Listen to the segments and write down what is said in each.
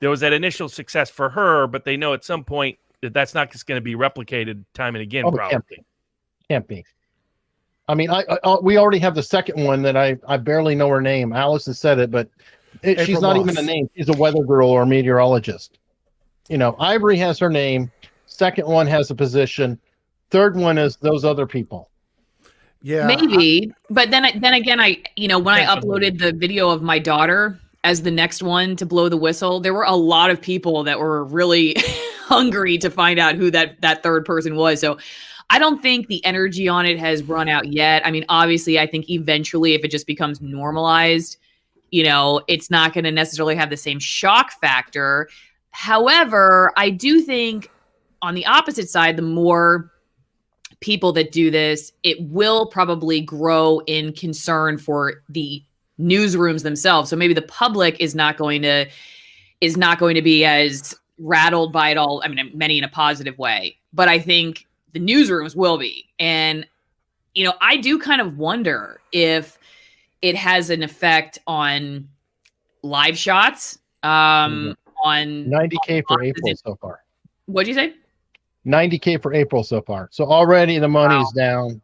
there was that initial success for her, but they know at some point that that's not just going to be replicated time and again. Probably can't be. I mean, we already have the second one that I barely know her name. Alice has said it, but she's not even a name. She's a weather girl or a meteorologist. You know, Ivory has her name. Second one has a position. Third one is those other people. Yeah, maybe. But then again, when I uploaded the video of my daughter as the next one to blow the whistle, there were a lot of people that were really hungry to find out who that third person was. So I don't think the energy on it has run out yet. I mean, obviously, I think eventually if it just becomes normalized, it's not going to necessarily have the same shock factor. However, I do think on the opposite side, the more people that do this, it will probably grow in concern for the newsrooms themselves. So maybe the public is not going to be as rattled by it all. I mean, many in a positive way, but I think the newsrooms will be. And, I do kind of wonder if it has an effect on live shots, on 90K for April so far. What'd you say? 90K for April so far. So already the money's down.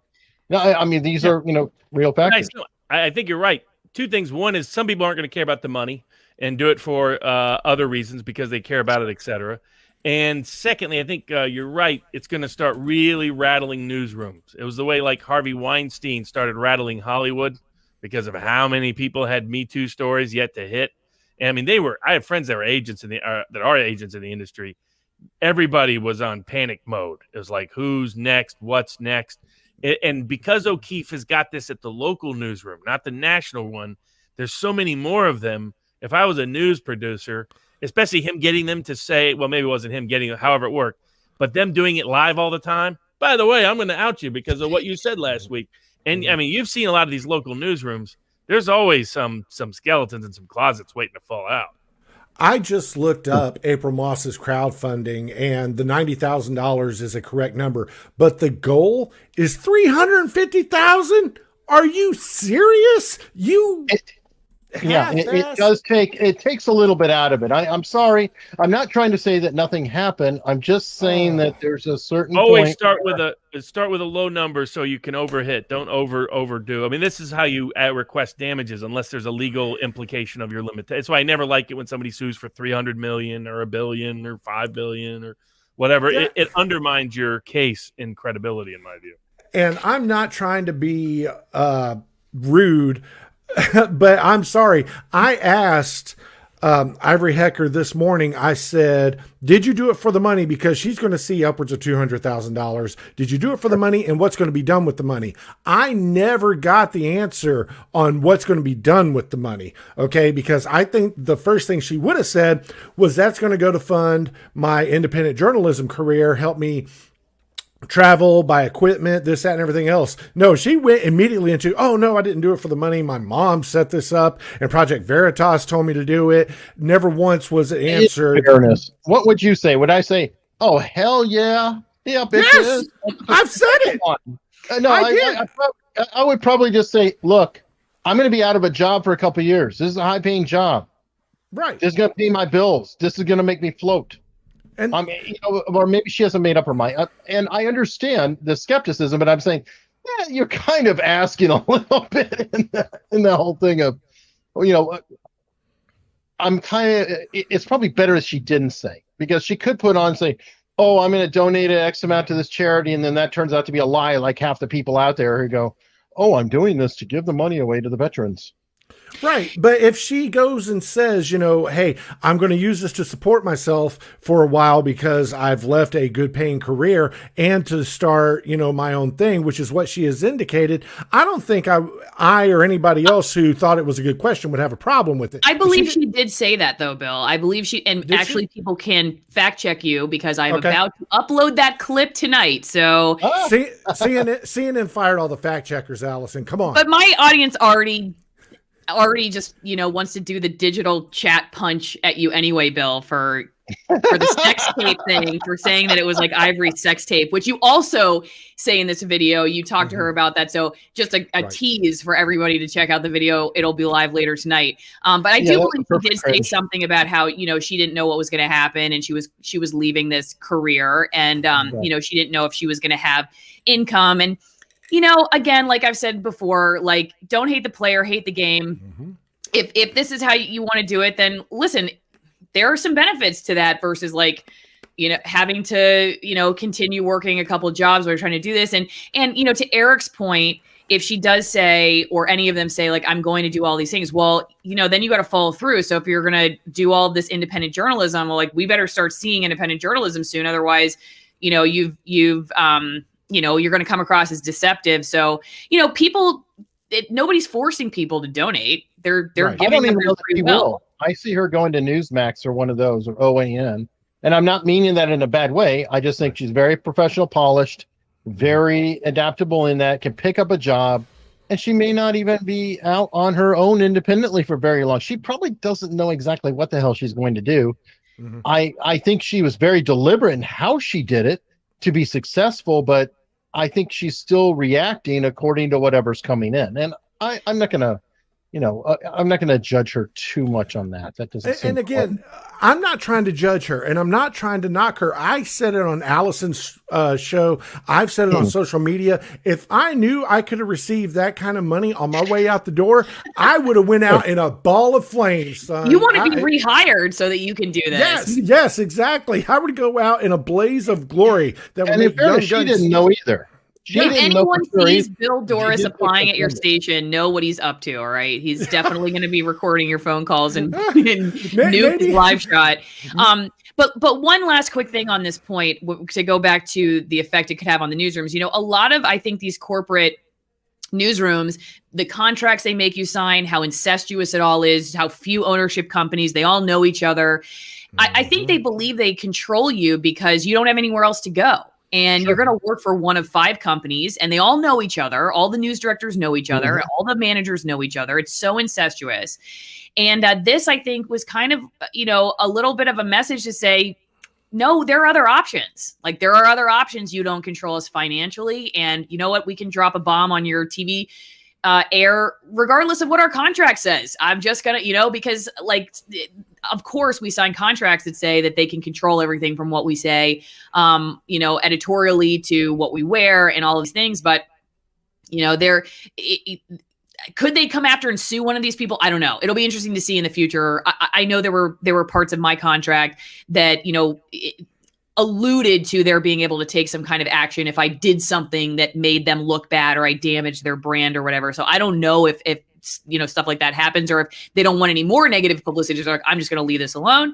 No, I mean, these are, real factors. I think you're right. Two things. One is some people aren't going to care about the money and do it for other reasons because they care about it, etc. And secondly, I think you're right. It's going to start really rattling newsrooms. It was the way like Harvey Weinstein started rattling Hollywood because of how many people had Me Too stories yet to hit. And I mean, I have friends that were agents that are agents in the industry. Everybody was on panic mode. It was like, who's next? What's next? And because O'Keefe has got this at the local newsroom, not the national one, there's so many more of them. If I was a news producer, especially him getting them to say, well, maybe it wasn't him getting it, however it worked, but them doing it live all the time. By the way, I'm going to out you because of what you said last week. And I mean, you've seen a lot of these local newsrooms. There's always some skeletons in some closets waiting to fall out. I just looked up April Moss's crowdfunding, and the $90,000 is a correct number, but the goal is $350,000. Are you serious? It does takes a little bit out of it. I'm sorry. I'm not trying to say that nothing happened. I'm just saying that there's a certain always start with a low number so you can overhit. Don't overdo. I mean, this is how you request damages unless there's a legal implication of your limit. That's why I never like it when somebody sues for $300 million or $1 billion or $5 billion or whatever. Yeah. It undermines your case in credibility, in my view. And I'm not trying to be rude. But I'm sorry. I asked Ivory Hecker this morning, I said, did you do it for the money? Because she's going to see upwards of $200,000. Did you do it for the money? And what's going to be done with the money? I never got the answer on what's going to be done with the money. Okay. Because I think the first thing she would have said was that's going to go to fund my independent journalism career, help me travel, buy equipment, this, that, and everything else. No, she went immediately into, oh, no, I didn't do it for the money. My mom set this up, and Project Veritas told me to do it. Never once was it answered. Fairness. What would you say? Would I say, oh, hell yeah? Yeah, bitches. Yes, I've said it. No, I would probably just say, look, I'm going to be out of a job for a couple of years. This is a high-paying job. Right. This is going to pay my bills. This is going to make me float. And or maybe she hasn't made up her mind. And I understand the skepticism, but I'm saying, yeah, you're kind of asking a little bit in the whole thing of, I'm kind of. It's probably better if she didn't say, because she could put on say, oh, I'm going to donate X amount to this charity, and then that turns out to be a lie, like half the people out there who go, oh, I'm doing this to give the money away to the veterans. Right. But if she goes and says, hey, I'm going to use this to support myself for a while because I've left a good paying career and to start, my own thing, which is what she has indicated, I don't think I or anybody else who thought it was a good question would have a problem with it. I believe she did say that, though, Bill. I believe people can fact check you because I'm about to upload that clip tonight. So CNN fired all the fact checkers, Allison. Come on. But my audience already already just, wants to do the digital chat punch at you anyway, Bill, for the sex tape thing, for saying that it was like Ivory's sex tape, which you also say in this video. You talked to her about that. So just a tease for everybody to check out the video. It'll be live later tonight. But I do believe she did say something about how, she didn't know what was going to happen, and she was leaving this career, and she didn't know if she was going to have income. And again, like I've said before, like, don't hate the player, hate the game. If this is how you want to do it, then listen, there are some benefits to that versus like, having to, continue working a couple of jobs while you're trying to do this. And, to Eric's point, if she does say, or any of them say, like, I'm going to do all these things, well, then you got to follow through. So if you're going to do all of this independent journalism, well, like, we better start seeing independent journalism soon. Otherwise, you're going to come across as deceptive. So, nobody's forcing people to donate. They're giving them their free will. I see her going to Newsmax or one of those, or OAN, and I'm not meaning that in a bad way. I just think she's very professional, polished, very adaptable in that, can pick up a job, and she may not even be out on her own independently for very long. She probably doesn't know exactly what the hell she's going to do. I think she was very deliberate in how she did it to be successful, but I think she's still reacting according to whatever's coming in. And I'm not going to, I'm not going to judge her too much on that. That doesn't seem. And again, I'm not trying to judge her, and I'm not trying to knock her. I said it on Allison's show. I've said it on social media. If I knew I could have received that kind of money on my way out the door, I would have went out in a ball of flames, son. You want to be rehired so that you can do this. Yes, exactly. I would go out in a blaze of glory. That would make young she didn't know either. If anyone sees Bill Doris applying at your station, know what he's up to. All right, he's definitely going to be recording your phone calls and nuke live shot. But one last quick thing on this point to go back to the effect it could have on the newsrooms. A lot of, I think, these corporate newsrooms, the contracts they make you sign, how incestuous it all is, how few ownership companies, they all know each other. I think they believe they control you because you don't have anywhere else to go. And you're going to work for one of 5 companies, and they all know each other. All the news directors know each other. All the managers know each other. It's so incestuous. And this, I think, was kind of, a little bit of a message to say, no, there are other options. Like, there are other options. You don't control us financially. And you know what? We can drop a bomb on your TV air, regardless of what our contract says. I'm just going to, because, like, of course, we sign contracts that say that they can control everything from what we say, editorially to what we wear and all of these things. But, could they come after and sue one of these people? I don't know. It'll be interesting to see in the future. I know there were parts of my contract that, alluded to their being able to take some kind of action if I did something that made them look bad or I damaged their brand or whatever. So I don't know if stuff like that happens, or if they don't want any more negative publicity. So I'm just going to leave this alone.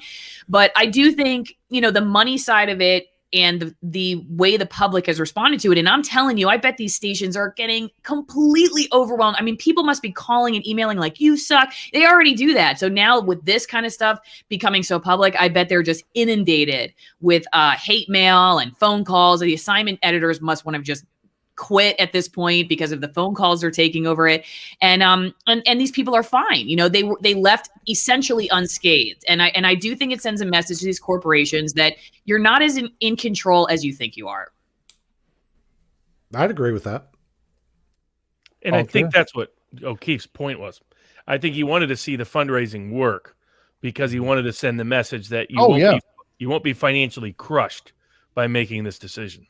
But I do think, the money side of it and the way the public has responded to it. And I'm telling you, I bet these stations are getting completely overwhelmed. I mean, people must be calling and emailing like, you suck. They already do that. So now with this kind of stuff becoming so public, I bet they're just inundated with hate mail and phone calls. The assignment editors must want to just quit at this point because of the phone calls they're taking over it. And these people are fine. They left essentially unscathed. And I do think it sends a message to these corporations that you're not as in control as you think you are. I'd agree with that. And I think that's what O'Keefe's point was. I think he wanted to see the fundraising work because he wanted to send the message that you won't be financially crushed by making this decision.